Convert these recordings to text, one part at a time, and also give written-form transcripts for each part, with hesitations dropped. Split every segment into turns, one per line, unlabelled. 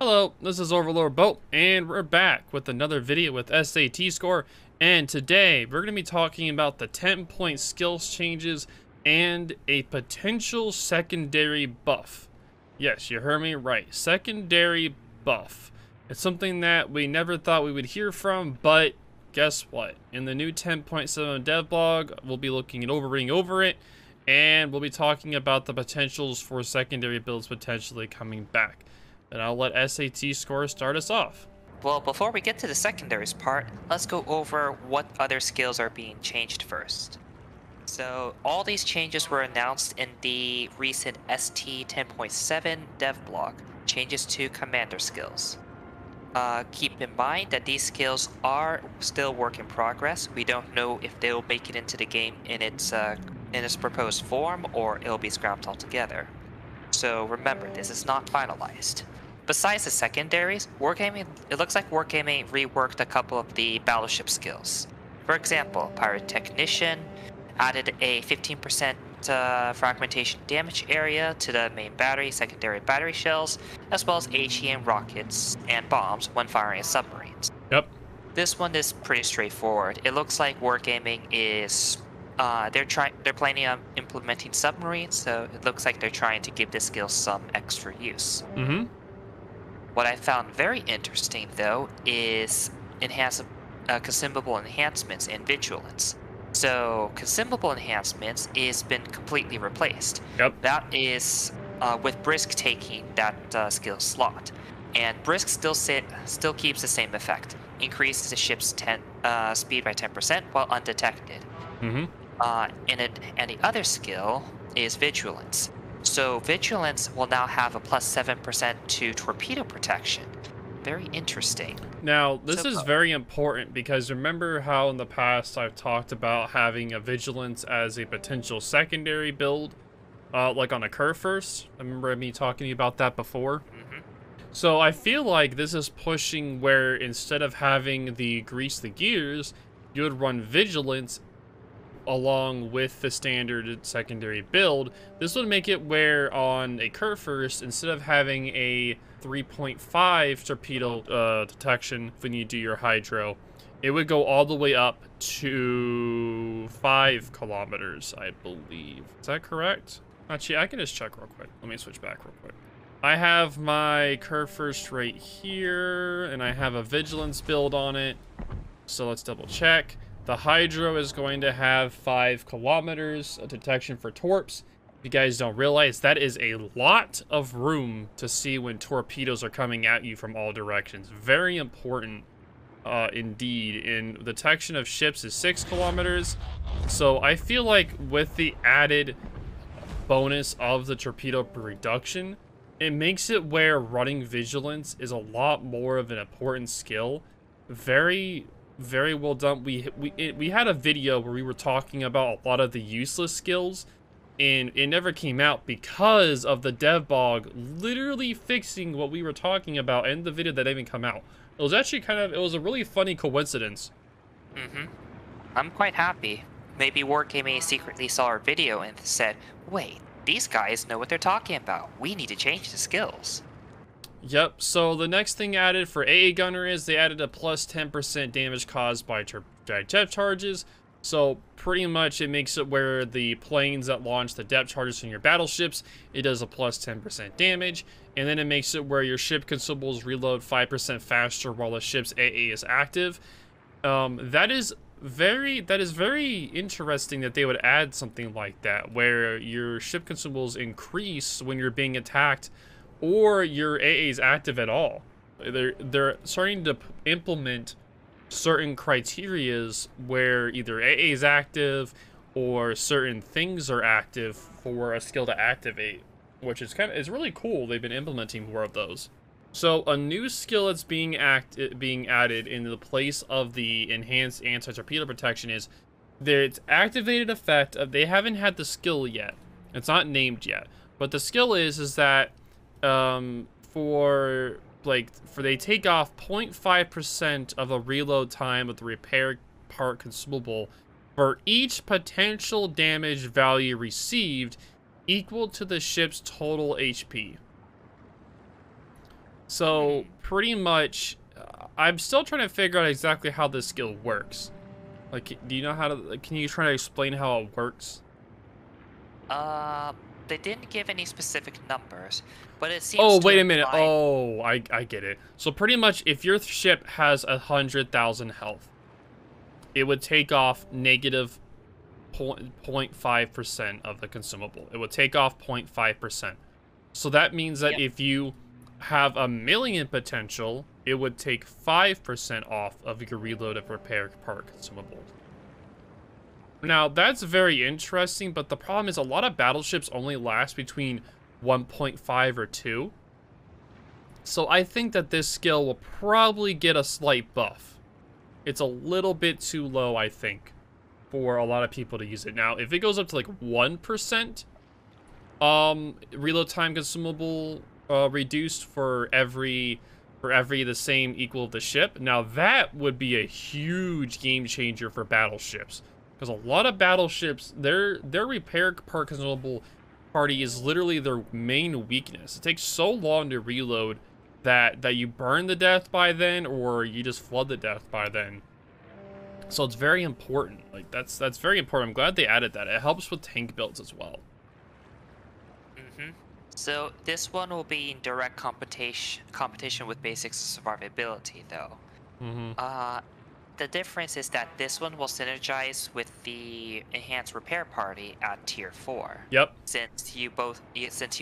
Hello, this is OverLordBou, and we're back with another video with SAT score. And today we're going to be talking about the 10-point skills changes and a potential secondary buff. Yes, you heard me right. Secondary buff. It's something that we never thought we would hear from, but guess what? In the new 10.7 devlog, we'll be reading over it, and we'll be talking about the potentials for secondary builds potentially coming back. And I'll let SAT score start us off.
Well, before we get to the secondaries part, let's go over what other skills are being changed first. So, all these changes were announced in the recent ST 10.7 devblog, changes to commander skills. Keep in mind that these skills are still work in progress. We don't know if they'll make it into the game in its proposed form, or it'll be scrapped altogether. So remember, this is not finalized. Besides the secondaries, it looks like Wargaming reworked a couple of the battleship skills. For example, Pirate Technician added a 15% fragmentation damage area to the main battery, secondary battery shells, as well as HE rockets and bombs when firing at submarines.
Yep.
This one is pretty straightforward. It looks like Wargaming is they're planning on implementing submarines, so it looks like they're trying to give this skill some extra use.
Mm-hmm.
What I found very interesting, though, is consumable enhancements in Vigilance. So, consumable enhancements is been completely replaced.
Yep.
That is with Brisk taking that skill slot, and Brisk still keeps the same effect. Increases the ship's speed by 10% while undetected.
Mm-hmm.
And the other skill is Vigilance. So Vigilance will now have a plus 7% to torpedo protection. Very interesting.
Now, this is very important because remember how in the past I've talked about having a Vigilance as a potential secondary build, like on a curve first? I remember me talking to you about that before.
Mm-hmm.
So I feel like this is pushing where instead of having the grease the gears, you would run Vigilance along with the standard secondary build. This would make it where on a curve first, instead of having a 3.5 torpedo detection when you do your hydro, it would go all the way up to 5 kilometers, I believe. Is that correct? Actually, I can just check real quick. Let me switch back real quick. I have my curve first right here, and I have a Vigilance build on it. So let's double check. The Hydro is going to have 5 kilometers of detection for torps. If you guys don't realize, that is a lot of room to see when torpedoes are coming at you from all directions. Very important indeed. And detection of ships is 6 kilometers. So I feel like with the added bonus of the torpedo reduction, it makes it where running Vigilance is a lot more of an important skill. Very well done. We had a video where we were talking about a lot of the useless skills, and it never came out because of the devlog literally fixing what we were talking about in the video that didn't even come out. It was actually it was a really funny coincidence.
Mm-hmm. I'm quite happy. Maybe Wargaming secretly saw our video and said, wait, these guys know what they're talking about. We need to change the skills.
Yep, so the next thing added for AA Gunner is they added a plus 10% damage caused by depth charges. So pretty much it makes it where the planes that launch the depth charges from your battleships, it does a plus 10% damage. And then it makes it where your ship consumables reload 5% faster while the ship's AA is active. That is very interesting that they would add something like that, where your ship consumables increase when you're being attacked or your AA is active at all. They're starting to implement certain criterias where either AA is active or certain things are active for a skill to activate, which is it's really cool. They've been implementing more of those. So a new skill that's being added in the place of the enhanced anti-torpedo protection is its activated effect of, they haven't had the skill yet. It's not named yet, but the skill is that they take off 0.5% of the reload time of the repair part consumable for each potential damage value received equal to the ship's total HP. So pretty much, I'm still trying to figure out exactly how this skill works. Like, do you know how to? Like, can you try to explain how it works?
Uh, they didn't give any specific numbers, but it
Oh,
seems to
wait a minute.
imply.
Oh, I get it. So pretty much, if your ship has 100,000 health, it would take off negative 0.5% of the consumable. It would take off 0.5%. So that means that
Yeah.
if you have 1,000,000 potential, it would take 5% off of your reload of repair part consumables. Now, that's very interesting, but the problem is a lot of battleships only last between 1.5 or 2. So I think that this skill will probably get a slight buff. It's a little bit too low, I think, for a lot of people to use it. Now, if it goes up to like 1%, reload time consumable reduced for every the same equal of the ship, now that would be a huge game changer for battleships. Because a lot of battleships, their repair part consumable party is literally their main weakness. It takes so long to reload that you burn the death by then, or you just flood the death by then. So it's very important. Like, that's very important. I'm glad they added that. It helps with tank builds as well.
So this one will be in direct competition with basics of survivability, though. The difference is that this one will synergize with the enhanced repair party at tier 4.
Yep.
Since you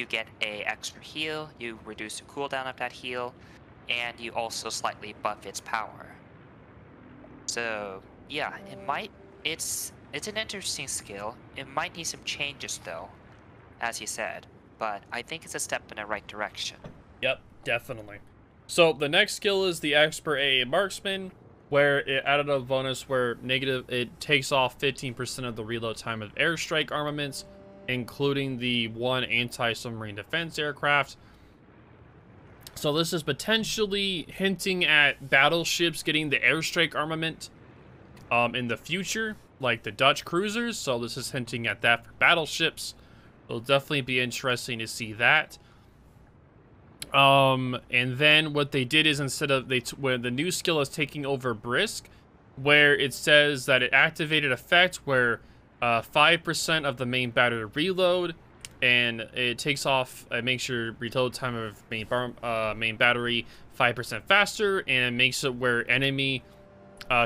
get a extra heal, you reduce the cooldown of that heal, and you also slightly buff its power. So yeah, it's an interesting skill. It might need some changes though, as you said, but I think it's a step in the right direction.
Yep, definitely. So the next skill is the Expert AA Marksman, where it added a bonus where it takes off 15% of the reload time of airstrike armaments, including the one anti-submarine defense aircraft. So this is potentially hinting at battleships getting the airstrike armament in the future, like the Dutch cruisers. So this is hinting at that for battleships. It'll definitely be interesting to see that. And then what they did is instead of where the new skill is taking over Brisk, where it says that it activated effect where 5% of the main battery reload, and it takes off, it makes your reload time of main battery 5% faster, and it makes it where enemy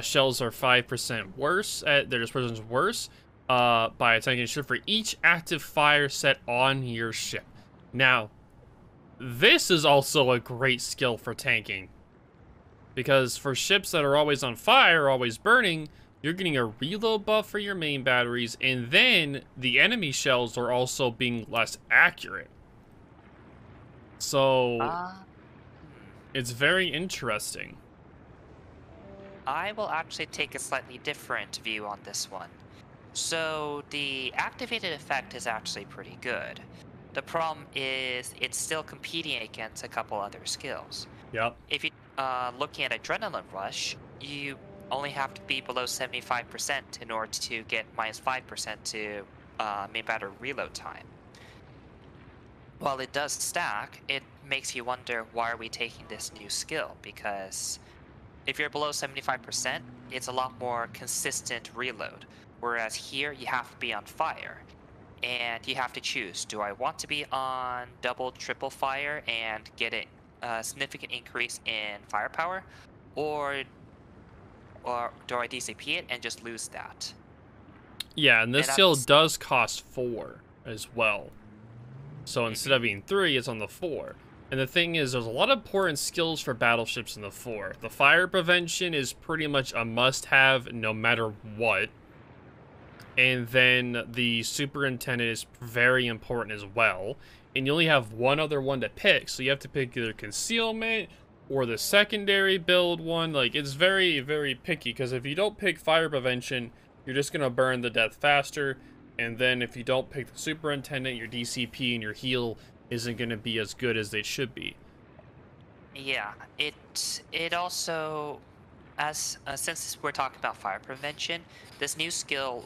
shells are 5% worse, their dispersion's worse by attacking a ship for each active fire set on your ship. Now, this is also a great skill for tanking, because for ships that are always on fire, always burning, you're getting a reload buff for your main batteries, and then the enemy shells are also being less accurate. So it's very interesting.
I will actually take a slightly different view on this one. So the activated effect is actually pretty good. The problem is it's still competing against a couple other skills.
Yep.
If you looking at Adrenaline Rush, you only have to be below 75% in order to get minus 5% to main battery reload time. While it does stack, it makes you wonder, why are we taking this new skill? Because if you're below 75%, it's a lot more consistent reload. Whereas here, you have to be on fire. And you have to choose, do I want to be on double, triple fire and get a significant increase in firepower? Or do I DCP it and just lose that?
Yeah, and this skill does cost 4 as well. So instead of being 3, it's on the 4. And the thing is, there's a lot of important skills for battleships in the 4. The fire prevention is pretty much a must-have no matter what. And then the superintendent is very important as well. And you only have one other one to pick. So you have to pick either concealment or the secondary build one. Like, it's very, very picky. Because if you don't pick fire prevention, you're just going to burn the death faster. And then if you don't pick the superintendent, your DCP and your heal isn't going to be as good as they should be.
Yeah, it also... since we're talking about fire prevention, this new skill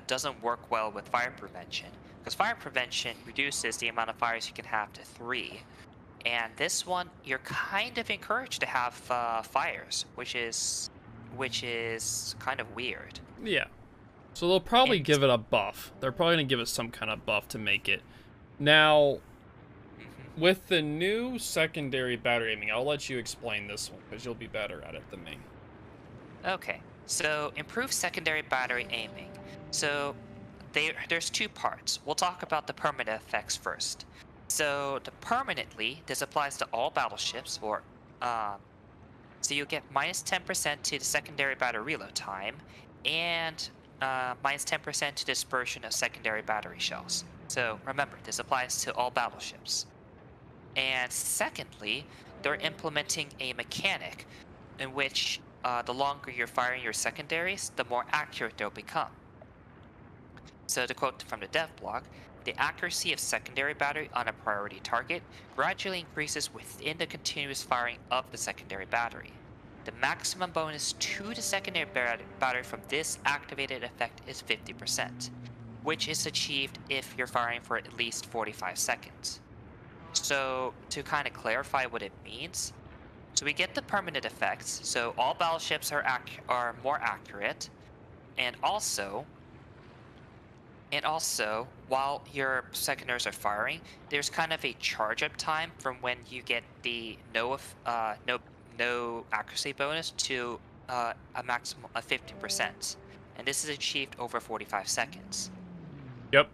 doesn't work well with fire prevention, because fire prevention reduces the amount of fires you can have to 3, And this one, you're kind of encouraged to have fires, which is kind of weird.
Yeah. So they'll probably
And
give it a buff. They're probably going to give it some kind of buff to make it. Now,
mhm.
with the new secondary battery aiming, I'll let you explain this one because you'll be better at it than me.
Okay, so improved secondary battery aiming. So there's two parts. We'll talk about the permanent effects first. So permanently, this applies to all battleships, or um, so you'll get minus 10% to the secondary battery reload time, and minus 10% to dispersion of secondary battery shells. So remember, this applies to all battleships. And secondly, they're implementing a mechanic in which the longer you're firing your secondaries, the more accurate they'll become. So to quote from the dev blog, the accuracy of secondary battery on a priority target gradually increases within the continuous firing of the secondary battery. The maximum bonus to the secondary battery from this activated effect is 50%, which is achieved if you're firing for at least 45 seconds. So to kind of clarify what it means, so we get the permanent effects, so all battleships are more accurate, and also while your secondaries are firing, there's kind of a charge up time from when you get the no accuracy bonus to a maximum of 50%, and this is achieved over 45 seconds.
Yep.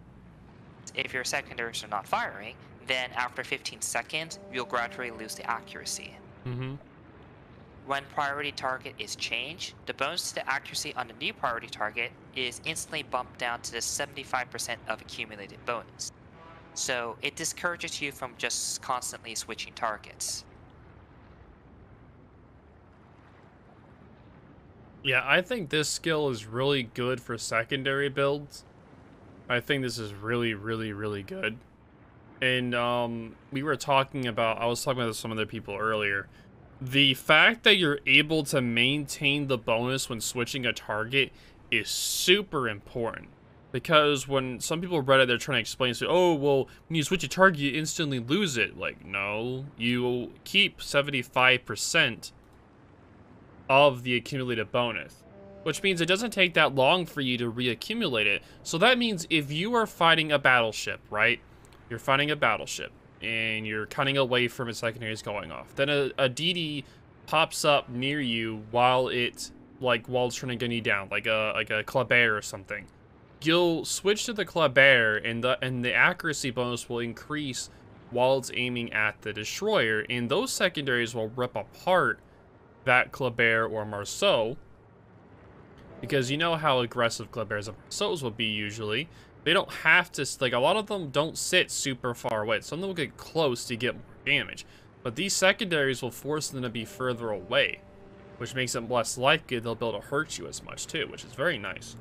If your secondaries are not firing, then after 15 seconds, you'll gradually lose the accuracy.
Mm-hmm.
When priority target is changed, the bonus to the accuracy on the new priority target is instantly bumped down to the 75% of accumulated bonus. So it discourages you from just constantly switching targets.
Yeah, I think this skill is really good for secondary builds. I think this is really, really, really good. And I was talking about this with some other people earlier. The fact that you're able to maintain the bonus when switching a target is super important. Because when some people read it, they're trying to explain, so, oh, well, when you switch a target, you instantly lose it. Like, no, you keep 75% of the accumulated bonus. Which means it doesn't take that long for you to reaccumulate it. So that means if you are fighting a battleship, right? You're fighting a battleship, and you're cutting away from its secondaries going off. Then a DD pops up near you while it's trying to gun you down, like a Kleber or something. You'll switch to the Kleber, and the accuracy bonus will increase while it's aiming at the destroyer, and those secondaries will rip apart that Kleber or Marceau, because you know how aggressive Klebers and Marceaus will be usually. They don't have to, like, a lot of them don't sit super far away. Some of them will get close to get more damage. But these secondaries will force them to be further away, which makes it less likely they'll be able to hurt you as much too, which is very nice.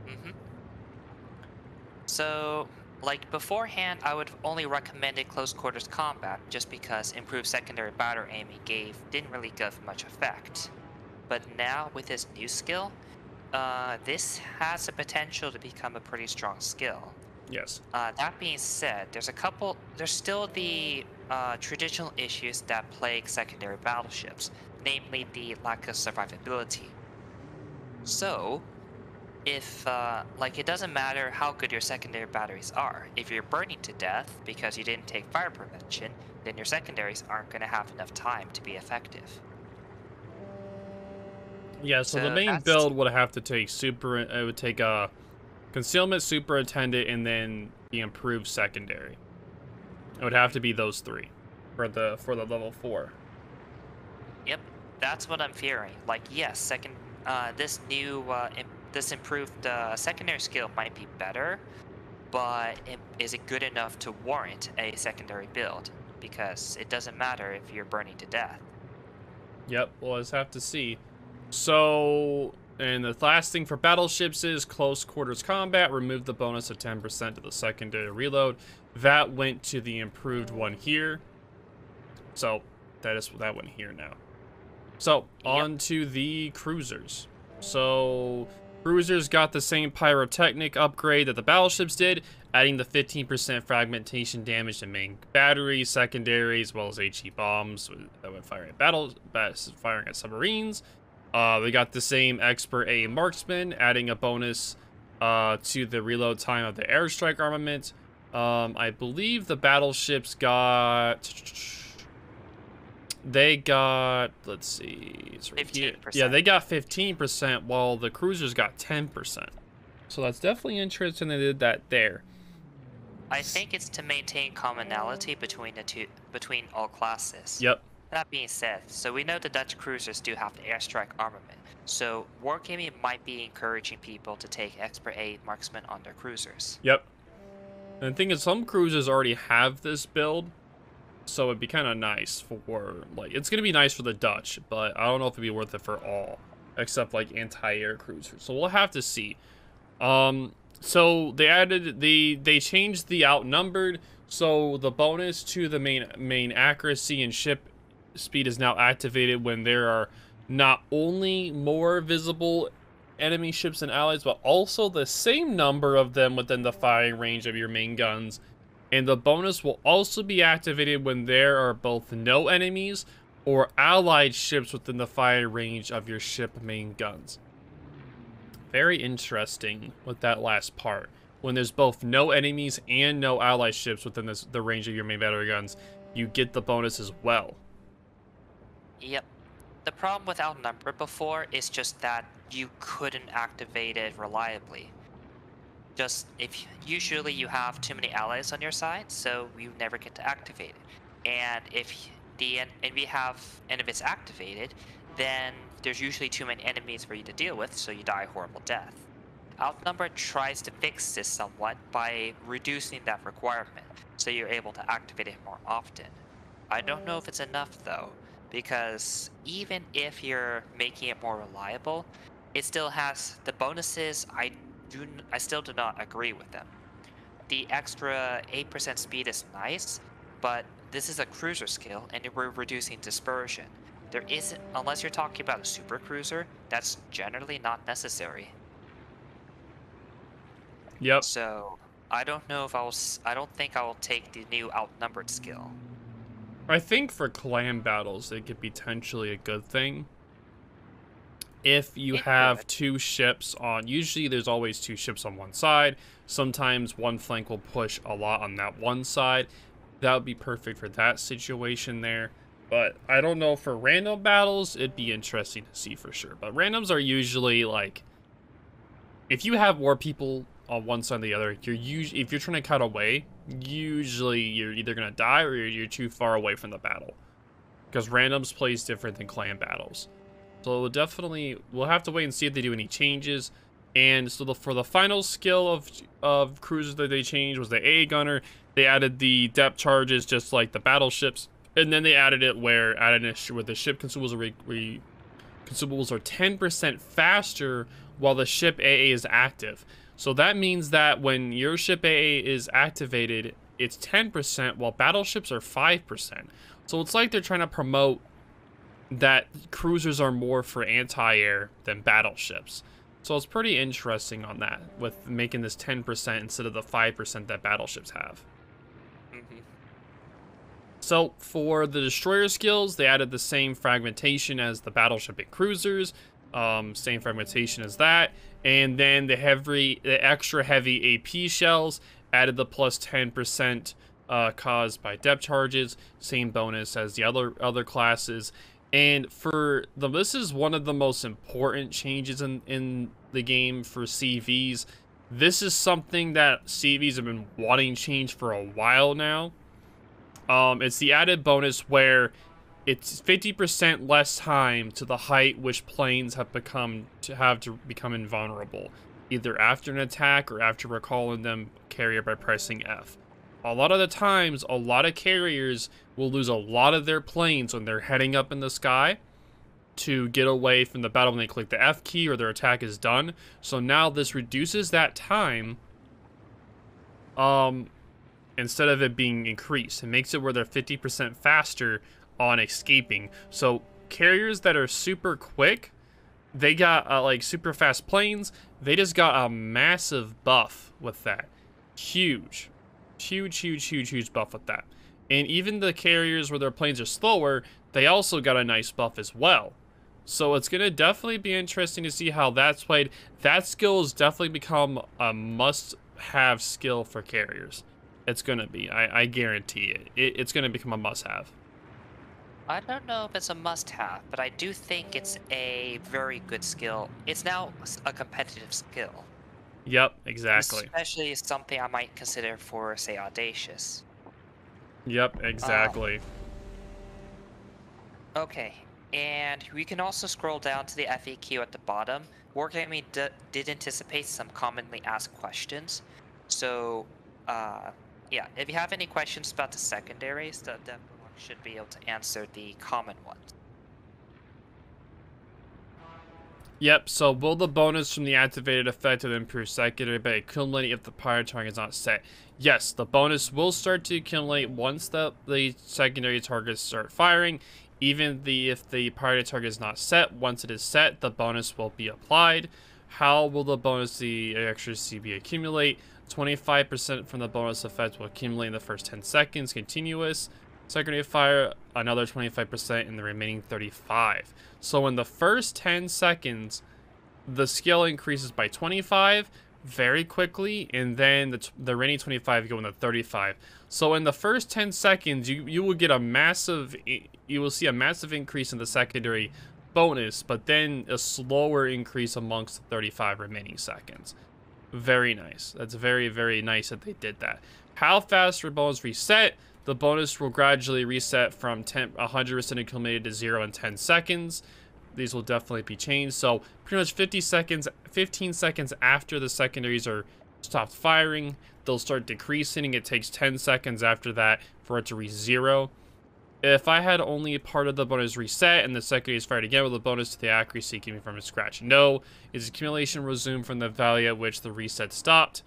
Mm-hmm. So, like beforehand, I would only recommended close quarters combat just because improved secondary battery aiming didn't really give much effect. But now with this new skill, this has the potential to become a pretty strong skill.
Yes.
That being said, there's still the traditional issues that plague secondary battleships, namely the lack of survivability. So, if, it doesn't matter how good your secondary batteries are, if you're burning to death because you didn't take fire prevention, then your secondaries aren't going to have enough time to be effective.
Yeah, so the main build would have to take it would take a concealment, superintendent, and then the improved secondary. It would have to be those three for the level 4.
Yep, that's what I'm fearing. Like, yes, this improved secondary skill might be better, but is it good enough to warrant a secondary build? Because it doesn't matter if you're burning to death.
Yep, we'll just have to see. So, and the last thing for battleships is close quarters combat. Remove the bonus of 10% to the secondary reload. That went to the improved one here. So, that one here now. So, on to the cruisers. So, Cruisers got the same pyrotechnic upgrade that the battleships did, adding the 15% fragmentation damage to main batteries, secondaries, as well as HE bombs that would fire at firing at submarines. We got the same Expert A Marksman, adding a bonus to the reload time of the airstrike armament. I believe the battleships got... They got, let's see, it's right here. Yeah, they got 15%, while the cruisers got 10%. So that's definitely interesting they did that there.
I think it's to maintain commonality between between all classes.
Yep.
That being said, so we know the Dutch cruisers do have the airstrike armament. So Wargaming might be encouraging people to take Expert A Marksman on their cruisers.
Yep. And the thing is, some cruisers already have this build. So it'd be kind of nice for, like, it's going to be nice for the Dutch, but I don't know if it'd be worth it for all, except, like, anti-air cruisers. So we'll have to see. So they added, they changed the outnumbered, so the bonus to the main accuracy and ship speed is now activated when there are not only more visible enemy ships and allies, but also the same number of them within the firing range of your main guns. And the bonus will also be activated when there are both no enemies or allied ships within the fire range of your ship main guns. Very interesting with that last part. When there's both no enemies and no allied ships within the range of your main battery guns, you get the bonus as well.
Yep. The problem with outnumbered before is just that you couldn't activate it reliably. Just if usually you have too many allies on your side, so you never get to activate it. And if it's activated, then there's usually too many enemies for you to deal with, so you die a horrible death. Outnumbered tries to fix this somewhat by reducing that requirement, so you're able to activate it more often. I don't know if it's enough though, because even if you're making it more reliable, it still has the bonuses. I still do not agree with them. The extra 8% speed is nice, but this is a cruiser skill and we're reducing dispersion. There isn't, unless you're talking about a super cruiser, that's generally not necessary.
Yep.
So I don't know if I don't think I will take the new outnumbered skill.
I think for clan battles, it could be potentially a good thing. If you have two ships on, usually there's always two ships on one side. Sometimes one flank will push a lot on that one side. That would be perfect for that situation there. But I don't know, for random battles, it'd be interesting to see for sure. But randoms are usually like, if you have more people on one side or the other, if you're trying to cut away, usually you're either gonna die or you're too far away from the battle. Because randoms plays different than clan battles. So we'll have to wait and see if they do any changes. And so for the final skill of cruisers that they changed was the AA gunner. They added the depth charges just like the battleships, and then they added it where the ship consumables are 10% faster while the ship AA is active. So that means that when your ship AA is activated, it's 10%, while battleships are 5%. So it's like they're trying to promote that cruisers are more for anti-air than battleships. So it's pretty interesting on that, with making this 10% instead of the 5% that battleships have. So for the destroyer skills, they added the same fragmentation as the battleship and cruisers. Same fragmentation as that. And then the extra heavy AP shells added the plus 10% caused by depth charges. Same bonus as the other classes. And this is one of the most important changes in the game for CVs. This is something that CVs have been wanting change for a while now. It's the added bonus where it's 50% less time to the height which planes have to become invulnerable, either after an attack or after recalling them carrier by pressing F. A lot of the times, a lot of carriers will lose a lot of their planes when they're heading up in the sky to get away from the battle when they click the F key or their attack is done. So now this reduces that time instead of it being increased. It makes it where they're 50% faster on escaping. So carriers that are super quick They got like super fast planes. They just got a massive buff with that. Huge buff with that. And even the carriers where their planes are slower, they also got a nice buff as well. So it's going to definitely be interesting to see how that's played. That skill has definitely become a must-have skill for carriers. It's going to be. I guarantee it. It's going to become a must-have.
I don't know if it's a must-have, but I do think it's a very good skill. It's now a competitive skill.
Yep, exactly.
Especially something I might consider for, say, Audacious.
Yep, exactly.
Okay, and we can also scroll down to the FAQ at the bottom. Wargaming did anticipate some commonly asked questions. So, yeah, if you have any questions about the secondaries, the should be able to answer the common ones.
Yep, so will the bonus from the activated effect of improved secondary by accumulating if the prior target is not set? Yes, the bonus will start to accumulate once the secondary targets start firing. Even if the priority target is not set, once it is set, the bonus will be applied. How will the bonus the extra CB accumulate? 25% from the bonus effect will accumulate in the first 10 seconds, continuous. Secondary fire, another 25% in the remaining 35. So in the first 10 seconds, the skill increases by 25 very quickly, and then the remaining 25 go into 35. So in the first 10 seconds, you will get a massive, you will see a massive increase in the secondary bonus, but then a slower increase amongst the 35 remaining seconds. Very nice. That's very, very nice that they did that. How fast will bonus reset? The bonus will gradually reset from 100% accumulated to 0 in 10 seconds. These will definitely be changed. So pretty much 15 seconds after the secondaries are stopped firing, they'll start decreasing. It takes 10 seconds after that for it to reach 0. If I had only part of the bonus reset and the secondaries fired again, will the bonus to the accuracy keep me from scratch? No. Is accumulation resumed from the value at which the reset stopped?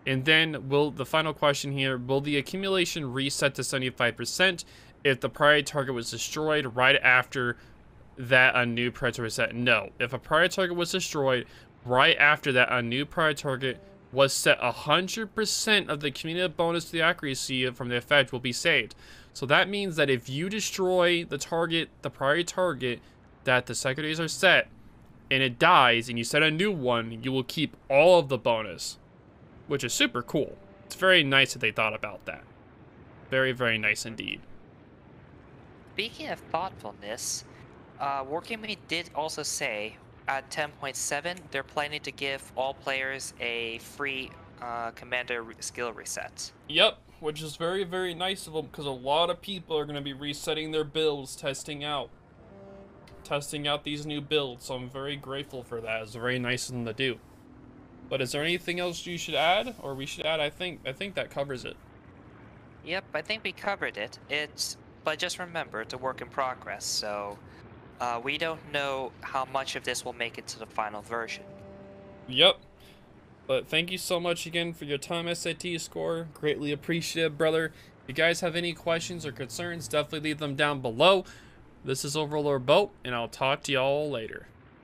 And then the final question here, will the accumulation reset to 75% if the prior target was destroyed right after that a new prior target was set? No. If a prior target was destroyed right after that a new prior target was set, 100% of the cumulative bonus to the accuracy from the effect will be saved. So that means that if you destroy the target, the prior target that the secondaries are set, and it dies and you set a new one, you will keep all of the bonus, which is super cool. It's very nice that they thought about that. Very, very nice indeed.
Speaking of thoughtfulness, Wargaming did also say at 10.7 they're planning to give all players a free commander skill reset.
Yep, which is very, very nice of them because a lot of people are going to be resetting their builds, testing out these new builds. So I'm very grateful for that. It's very nice of them to do. But is there anything else you should add, or we should add? I think that covers it.
Yep, I think we covered it. But just remember, it's a work in progress, so we don't know how much of this will make it to the final version.
Yep. But thank you so much again for your time, SAT score. Greatly appreciative, brother. If you guys have any questions or concerns, definitely leave them down below. This is OverLordBou, and I'll talk to y'all later.